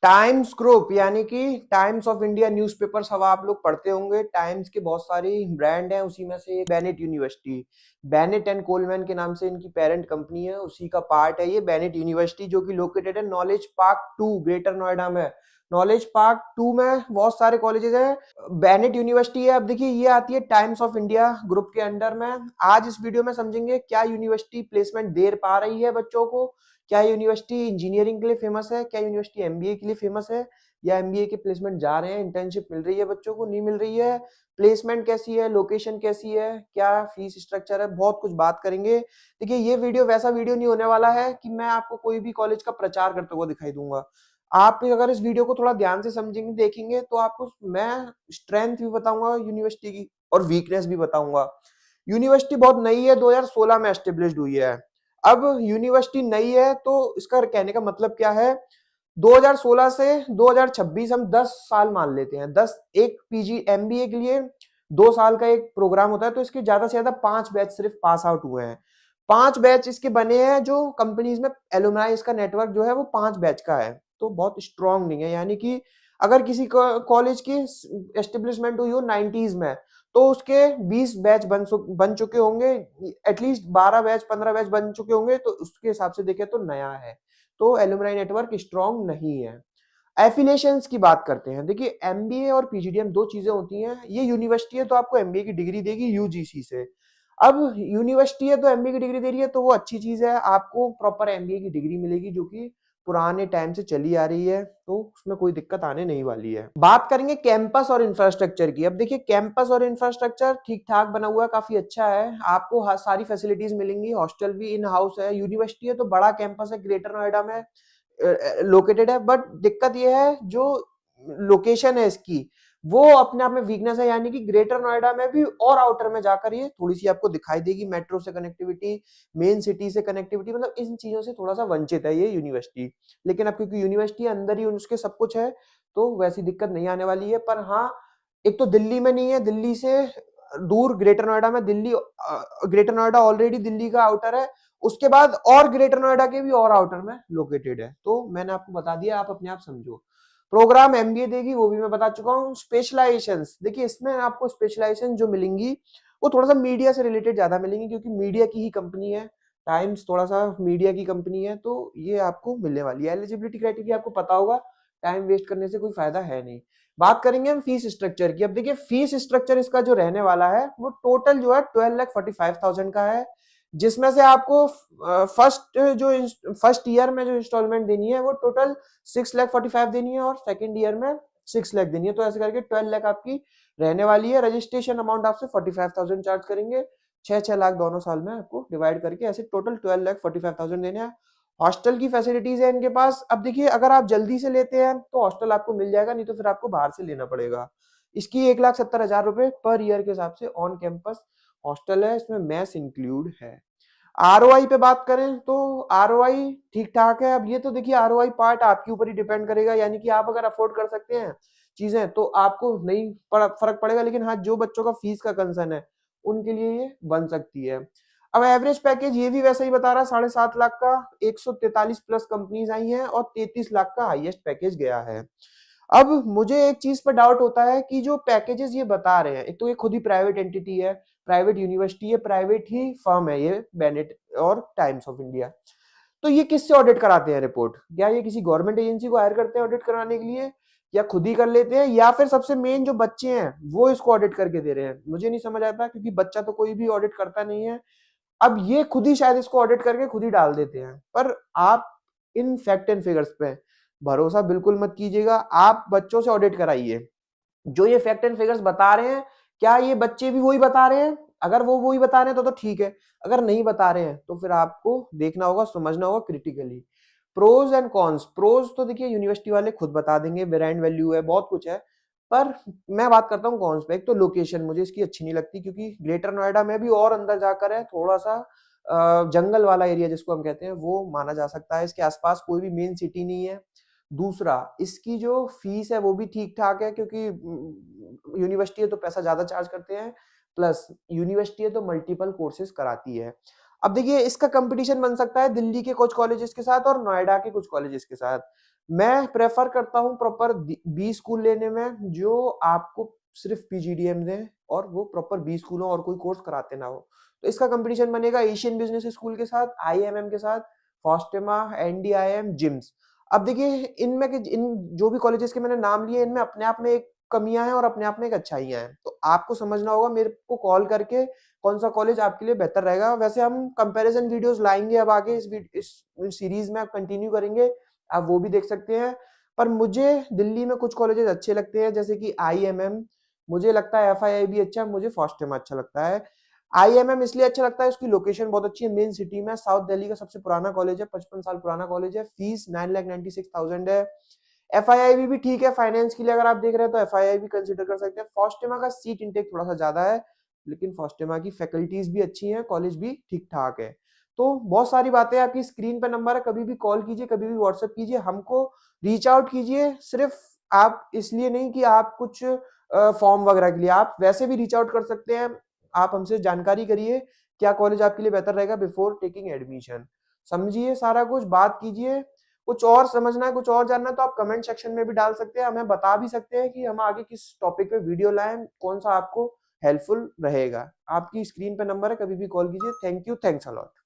Times group यानी कि times of India newspapers अब आप लोग पढ़ते होंगे। टाइम्स के बहुत सारी ब्रांड हैं, उसी में से Bennett university, Bennett and Colman के नाम से इनकी पेरेंट कंपनी है, उसी का पार्ट है ये बेनेट यूनिवर्सिटी, जो कि लोकेटेड है नॉलेज पार्क 2 ग्रेटर नोएडा में। नॉलेज पार्क 2 में बहुत सारे कॉलेजेस हैं। बेनेट यूनिवर्सिटी है। अब देखिए ये आती है टाइम्स ऑफ इंडिया ग्रुप के अंडर में। आज इस वीडियो में समझेंगे क्या यूनिवर्सिटी प्लेसमेंट दे पा रही है बच्चों को, क्या यूनिवर्सिटी इंजीनियरिंग के लिए फेमस है, क्या यूनिवर्सिटी एमबीए के लिए फेमस है, या एमबीए के प्लेसमेंट जा रहे हैं, इंटर्नशिप मिल रही है बच्चों को, नहीं मिल रही है, प्लेसमेंट कैसी है, लोकेशन कैसी है, क्या फीस स्ट्रक्चर है, बहुत कुछ बात करेंगे। देखिए ये वीडियो वैसा वीडियो नहीं होने वाला है कि मैं आपको कोई भी कॉलेज का प्रचार करते हुए दिखाई दूंगा। आप अगर इस वीडियो को थोड़ा ध्यान से समझेंगे, देखेंगे, तो आपको मैं स्ट्रेंथ भी बताऊंगा यूनिवर्सिटी की और वीकनेस भी बताऊंगा। यूनिवर्सिटी बहुत नई है, 2016 में एस्टेब्लिश्ड हुई है। अब यूनिवर्सिटी नई है तो इसका कहने का मतलब क्या है, 2016 से 2026 हम 10 साल मान लेते हैं। 10 एक पीजी एमबीए के लिए 2 साल का एक प्रोग्राम होता है, तो इसके ज्यादा से ज्यादा 5 बैच सिर्फ पास आउट हुए हैं। 5 बैच इसके बने हैं, जो कंपनीज में एलुमनाई इसका नेटवर्क जो है वो 5 बैच का है, तो बहुत स्ट्रांग नहीं है। यानी कि अगर किसी कॉलेज की एस्टेब्लिशमेंट हुई हो 90s में, तो उसके 20 बैच बन चुके होंगे, एटलीस्ट 12 बैच 15 बैच बन चुके होंगे, तो उसके हिसाब से देखें तो नया है, तो एलुमनाई नेटवर्क स्ट्रांग नहीं है। एफिलिएशंस की बात करते हैं। देखिए एमबीए और पीजीडीएम दो चीजें होती हैं। ये यूनिवर्सिटी है तो आपको एमबीए की डिग्री देगी यूजीसी से। अब यूनिवर्सिटी है तो एमबीए की डिग्री दे रही है, तो वो अच्छी चीज है, आपको प्रॉपर एमबीए की डिग्री मिलेगी, जो कि पुराने टाइम से चली आ रही है, तो उसमें कोई दिक्कत आने नहीं वाली है। बात करेंगे कैंपस और इंफ्रास्ट्रक्चर की। अब देखिए कैंपस और इंफ्रास्ट्रक्चर ठीक ठाक बना हुआ है, काफी अच्छा है, आपको सारी फैसिलिटीज मिलेंगी, हॉस्टल भी इन हाउस है। यूनिवर्सिटी है तो बड़ा कैंपस है, ग्रेटर नोएडा में लोकेटेड है, बट दिक्कत यह है जो लोकेशन है इसकी, वो अपने आप में वीकनेस है। यानी कि ग्रेटर नोएडा में भी और आउटर में जाकर ये थोड़ी सी आपको दिखाई देगी, मेट्रो से कनेक्टिविटी, मेन सिटी से कनेक्टिविटी, मतलब इन चीजों से थोड़ा सा वंचित है ये यूनिवर्सिटी। लेकिन अब क्योंकि यूनिवर्सिटी अंदर ही उसके सब कुछ है, तो वैसी दिक्कत नहीं आने वाली है। पर हाँ, एक तो दिल्ली में नहीं है, दिल्ली से दूर ग्रेटर नोएडा में, दिल्ली ग्रेटर नोएडा ऑलरेडी दिल्ली का आउटर है, उसके बाद और ग्रेटर नोएडा के भी और आउटर में लोकेटेड है। तो मैंने आपको बता दिया, आप अपने आप समझो। प्रोग्राम एमबीए देगी, वो भी मैं बता चुका हूँ। स्पेशलाइजेशंस, देखिए इसमें आपको स्पेशलाइजेशन जो मिलेंगी वो थोड़ा सा मीडिया से रिलेटेड ज्यादा मिलेंगी, क्योंकि मीडिया की ही कंपनी है टाइम्स, थोड़ा सा मीडिया की कंपनी है, तो ये आपको मिलने वाली है। एलिजिबिलिटी क्राइटेरिया आपको पता होगा, टाइम वेस्ट करने से कोई फायदा है नहीं। बात करेंगे हम फीस स्ट्रक्चर की। अब देखिए फीस स्ट्रक्चर इसका जो रहने वाला है वो टोटल जो है 12,45,000 का है, जिसमें से आपको फर्स्ट ईयर में जो इंस्टॉलमेंट देनी है वो टोटल 6,45,000 देनी है, और सेकंड ईयर में 6 लाख देनी है। तो ऐसे करके 12 लाख आपकी रहने वाली है। रजिस्ट्रेशन अमाउंट आपसे 45,000 चार्ज करेंगे, 6 लाख दोनों साल में आपको डिवाइड करके, ऐसे टोटल 12,45,000 देने हैं। हॉस्टल की फैसिलिटीज है इनके पास। अब देखिए अगर आप जल्दी से लेते हैं तो हॉस्टल आपको मिल जाएगा, नहीं तो फिर आपको बाहर से लेना पड़ेगा। इसकी 1,70,000 रुपए पर ईयर के हिसाब से ऑन कैंपस हॉस्टल है, इसमें मैस इंक्लूड है। आरओआई पे बात करें तो आरओआई ठीक ठाक है। अब ये तो देखिए आरओआई पार्ट आपके ऊपर ही डिपेंड करेगा, यानी कि आप अगर अफोर्ड कर सकते हैं चीजें तो आपको नहीं फर्क पड़ेगा, लेकिन हाँ जो बच्चों का फीस का कंसर्न है उनके लिए ये बन सकती है। अब एवरेज पैकेज ये भी वैसा ही बता रहा है, 7.5 लाख का। 143 प्लस कंपनीज आई हैं और 33 लाख का हाईएस्ट पैकेज गया है। अब मुझे एक चीज पर डाउट होता है कि जो पैकेजेस ये बता रहे हैं, एक तो ये खुद ही प्राइवेट एंटिटी है, प्राइवेट यूनिवर्सिटी है, प्राइवेट ही फर्म है ये बेनेट और टाइम्स ऑफ इंडिया, तो ये किससे ऑडिट कराते हैं रिपोर्ट? क्या ये किसी गवर्नमेंट एजेंसी को हायर करते हैं ऑडिट कराने के लिए, या खुद ही कर लेते हैं, या फिर सबसे मेन जो बच्चे हैं वो इसको ऑडिट करके दे रहे हैं? मुझे नहीं समझ आता, क्योंकि बच्चा तो कोई भी ऑडिट करता नहीं है। अब ये खुद ही शायद इसको ऑडिट करके खुद ही डाल देते हैं। पर आप इन फैक्ट एंड फिगर्स पे भरोसा बिल्कुल मत कीजिएगा, आप बच्चों से ऑडिट कराइए। जो ये फैक्ट एंड फिगर्स बता रहे हैं, क्या ये बच्चे भी वही बता रहे हैं? अगर वो वही बता रहे हैं तो ठीक है, अगर नहीं बता रहे हैं तो फिर आपको देखना होगा, समझना होगा critically. Pros and cons, pros तो देखिए यूनिवर्सिटी वाले खुद बता देंगे, ब्रांड वैल्यू है, बहुत कुछ है। पर मैं बात करता हूँ कॉन्स पे। एक तो लोकेशन मुझे इसकी अच्छी नहीं लगती, क्योंकि ग्रेटर नोएडा में भी और अंदर जाकर है, थोड़ा सा जंगल वाला एरिया जिसको हम कहते हैं वो माना जा सकता है। इसके आसपास कोई भी मेन सिटी नहीं है। दूसरा, इसकी जो फीस है वो भी ठीक ठाक है, क्योंकि यूनिवर्सिटी है तो पैसा ज्यादा चार्ज करते हैं, प्लस यूनिवर्सिटी है तो मल्टीपल कोर्सेज कराती है। अब देखिए इसका कंपटीशन बन सकता है दिल्ली के कुछ कॉलेजेस के साथ और नोएडा के कुछ कॉलेजेस के साथ। मैं प्रेफर करता हूँ प्रॉपर बी स्कूल लेने में जो आपको सिर्फ पीजीडीएम दें और वो प्रॉपर बी स्कूल हो और कोई कोर्स कराते ना हो। तो इसका कंपटीशन बनेगा एशियन बिजनेस स्कूल के साथ, आईएमएम के साथ, फॉस्टेमा, एनडीआईएम, जिम्स। अब देखिए इनमें के इन जो भी कॉलेजेस के मैंने नाम लिए इनमें अपने आप में एक कमियां हैं और अपने आप में एक अच्छाइयां हैं। तो आपको समझना होगा मेरे को कॉल करके कौन सा कॉलेज आपके लिए बेहतर रहेगा। वैसे हम कंपैरिजन वीडियोस लाएंगे अब आगे इस सीरीज में आप कंटिन्यू करेंगे, आप वो भी देख सकते हैं। पर मुझे दिल्ली में कुछ कॉलेजेस अच्छे लगते हैं जैसे कि आईएमएम, मुझे लगता है एफआईआई भी अच्छा है, मुझे फॉस्टेमा अच्छा लगता है। आईएमएम इसलिए अच्छा लगता है उसकी लोकेशन बहुत अच्छी है, मेन सिटी में, साउथ दिल्ली का सबसे पुराना कॉलेज है, 55 साल पुराना कॉलेज है, फीस 9,96,000 है। एफआईआई भी ठीक है फाइनेंस के लिए, अगर आप देख रहे हैं तो एफआईआई भी कंसिडर कर सकते हैं। फॉस्टेमा का सीट इंटेक थोड़ा सा ज्यादा है, लेकिन फॉस्टेमा की फैकल्टीज भी अच्छी हैं, कॉलेज भी ठीक ठाक है। तो बहुत सारी बातें, आपकी स्क्रीन पे नंबर है, कभी भी कॉल कीजिए, कभी भी व्हाट्सएप कीजिए, हमको रीच आउट कीजिए। सिर्फ आप इसलिए नहीं कि आप कुछ फॉर्म वगैरह के लिए, आप वैसे भी रीच आउट कर सकते हैं। आप हमसे जानकारी करिए क्या कॉलेज आपके लिए बेहतर रहेगा बिफोर टेकिंग एडमिशन। समझिए सारा कुछ, बात कीजिए। कुछ और समझना है, कुछ और जानना है तो आप कमेंट सेक्शन में भी डाल सकते हैं, हमें बता भी सकते हैं कि हम आगे किस टॉपिक पे वीडियो लाएं, कौन सा आपको हेल्पफुल रहेगा। आपकी स्क्रीन पे नंबर है, कभी भी कॉल कीजिए। Thank you, thanks a lot.